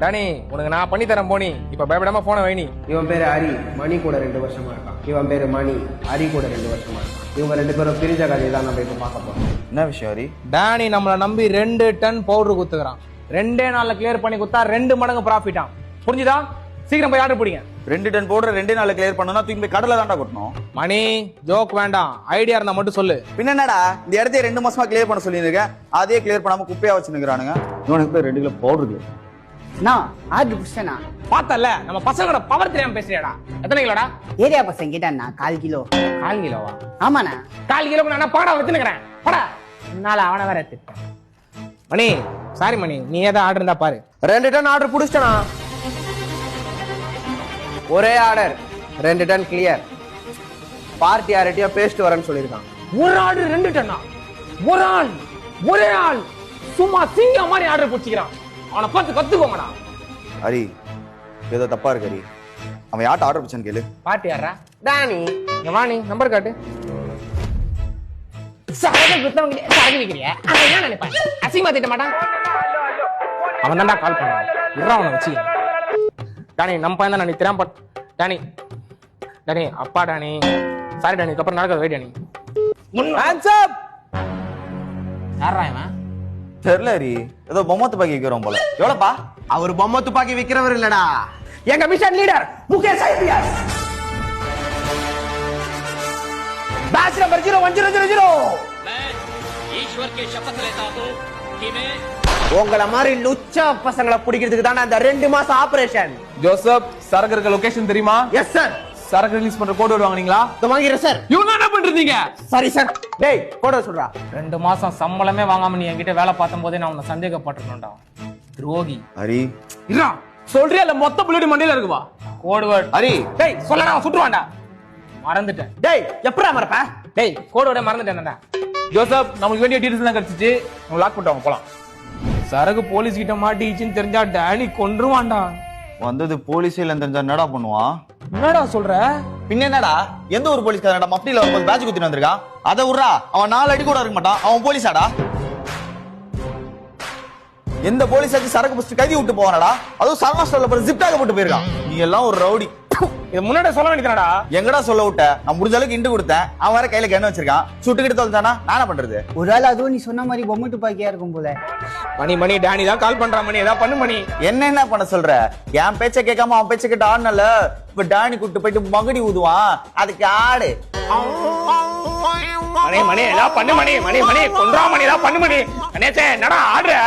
Danny உனக்கு நான் பண்ணி தரேன் போனி. இப்ப பயப்படாம போன வைனி. இவன் பேரு ஹரி, மணி கூட 2 வருஷமா இருக்கான். இவன் பேரு மணி, ஹரி கூட 2 வருஷமா இருக்கான். இவங்க 2 பேரும் பிரிஞ்ச கதையை தான் நம்ம இப்ப பார்க்க போறோம். என்ன விஷயம் ஹரி? டானி நம்மளை நம்பி 2 டன் பவுடர் குத்துக்கிறான். 2 நாள்ல கிளியர் பண்ணி குத்தா 2 மடங்கு ப்ராஃபிட்டான். புரிஞ்சுதா? சீக்கிரம் போய் ஆர்டர் பிடிங்க. 2 டன் பவுடர் 2 நாள்ல கிளியர் பண்ணனும்னா தூக்கி போய் கடலை தாண்டா கொட்டணும். மணி ஜோக் வேண்டாம், ஐடியா இருந்தா மட்டும் சொல்லு. பின்ன என்னடா இந்த இடத்தையே 2 மாசமா கிளியர் பண்ண சொல்லியிருக்கேன், அதே கிளியர் பண்ணாம குப்பையா வச்சுருக்கானுங்க. இவனுக்கு போய் 2 கிலோ பவுடர் கிளியர். நான் ஆர்டர் பிடிச்சேனா? பார்த்தல நம்ம பசங்களோட பவர் தெரியாம பேசுறியாடா. எத்தனை கிலோடா? ஏரியா பசங்க கேட்டாண்ணா 1/4 கிலோ. 1/4 கிலோவா? ஆமாண்ணா. 1/4 கிலோக்கு நான் பாடா வச்சுக்கிறேன். படா என்னால அவனை வேற திட்டம். மணி சாரி மணி, நீ ஏதாவது ஆர்டர் இருந்தா பாரு. 2 டன் ஆர்டர் புடிச்சிட்டனா? ஒரே ஆர்டர் 2 டன் கிளியர். பார்ட்டி யார்ட்டியா பேஸ்ட் வரேன்னு சொல்லியிருக்கான். ஒரு ஆர்டர் 2 டன்னா? ஒரு ஆள் ஒரே ஆள் சும்மா சிங்க மாதிரி ஆர்டர் பிடிச்சிக்கிறான். அவனை பார்த்து கத்துக்கோங்கடா. ஹரி ஏதோ தப்பா இருக்கு ஹரி. அவன் யார்ட்ட ஆர்டர் பிடிச்சான்னு கேளு. பார்ட்டி யாரா? டானி, இங்க வா, நீ நம்பர் காட்டு. சரக்கு குத்தவங்க சரக்கு விக்கிறியா? அவன் என்ன நினைப்பான்? அசிங்கமா திட்ட மாட்டான். அவன் தான்டா கால் பண்ணான். இருடா அவனை வச்சு. டானி நம்ம பையன் தான். நீ திராம டானி. டானி அப்பா டானி. சாரி டானி, அப்புறம் நடக்காது. Wait Danny. Hands up. யாரா இவன்? தெரியல ஹரி, ஏதோ பொம்மை துப்பாக்கி விற்கிறோம் போல. எவ்வளோப்பா? அவர் பொம்மை துப்பாக்கி விக்கிறவர் இல்லடா, எங்க mission leader Mukesh IPS. Batch number 0100. मैं ईश्वर की शपथ लेता हूं कि मैं உங்களை மாதிரி லுச்சா பசங்களை பிடிக்கிறதுக்கு தானே அந்த 2 மாசம் ஆபரேஷன். ஜோசப் சரக்கு இருக்க லொகேஷன் தெரியுமா? Yes sir. சரக்கு ரிலீஸ் பண்ற கோட் வேர்ட் வாங்குனீங்களா? வாங்கிறேன் சார். இவங்க என்ன பண்றீங்க? சரி சார். டேய் போட சொல்றா. 2 மாசம் சம்பளமே வாங்காம நீ என்கிட்ட வேலை பார்த்தும் போதே நான் உன்னை சந்தேகப்பட்டிருந்தேன்டா. துரோகி. ஹரி இருடா சொல்றியா இல்ல மொத்த புள்ளி மண்டையில இருக்குவா? Code word. ஹரி டேய் சொல்லடா, சுட்டுவான்டா. மறந்துட்டேன். டேய் எப்பறா மறப்ப? டேய் கோட் வேர்ட் மறந்துட்டேன்டா. ஜோசப் நமக்கு வேண்டிய டீடைல்ஸ் எல்லாம் கிடைச்சிச்சு. நம்ம லாக் பண்ணிட்டு போலாம். சரக்கு போலீஸ் கிட்ட மாட்டிச்சுன்னு தெரிஞ்சா டானி கொன்றுவான்டா. வந்தது போலீஸே இல்லைன்னு தெரிஞ்சா என்னடா பண்ணுவான்? என்னடா சொல்ற? பின்ன என்னடா, எந்த ஒரு போலீஸ்காரடா மஃப்டில வரும்போது பேட்ச் குத்திட்டு வந்திருக்கான்? அதை விட்றா, அவன் 4 அடி கூட இருக்க மாட்டான். அவன் போலீஸாடா? எந்த போலீஸாச்சும் சரக்கு பிடிச்சிட்டு கைதி விட்டு போவானடா? அதுவும் சரணா ஸ்டோர்ல போய் ஜிப்டாக போட்டு போயிருக்கான். நீ எல்லாம் ஒரு ரவுடி. இது முன்னாடி சொல்ல வேண்டியதானடா. எங்கடா சொல்ல விட்ட? நான் முடிஞ்ச அளவுக்கு இண்டு கொடுத்தேன். அவன் வேற கையில கண்ணு வச்சிருக்கான். சுட்டுக்கிட்டு தொலைச்சானா நான் பண்றது? ஒரு ஆள் அதுவும் நீ சொன்ன மாதிரி பொம்மை துப்பாக்கியா இருக்கும் போல. மணி டானி தான் கால் பண்றான். மணி ஏதாவது பண்ணு மணி. என்ன பண்ண சொல்ற? என் பேச்ச கேட்காம அவன் பேச்ச கேட்டு ஆடனல. இப்ப டானி கூட்டு போயிட்டு மகுடி ஊதுவான், அதுக்கு ஆடு. மணி ஏதாவது பண்ணு மணி. கொன்றா மணி ஏதாவது பண்ணு மணி. கணேசே என்னடா ஆடுற?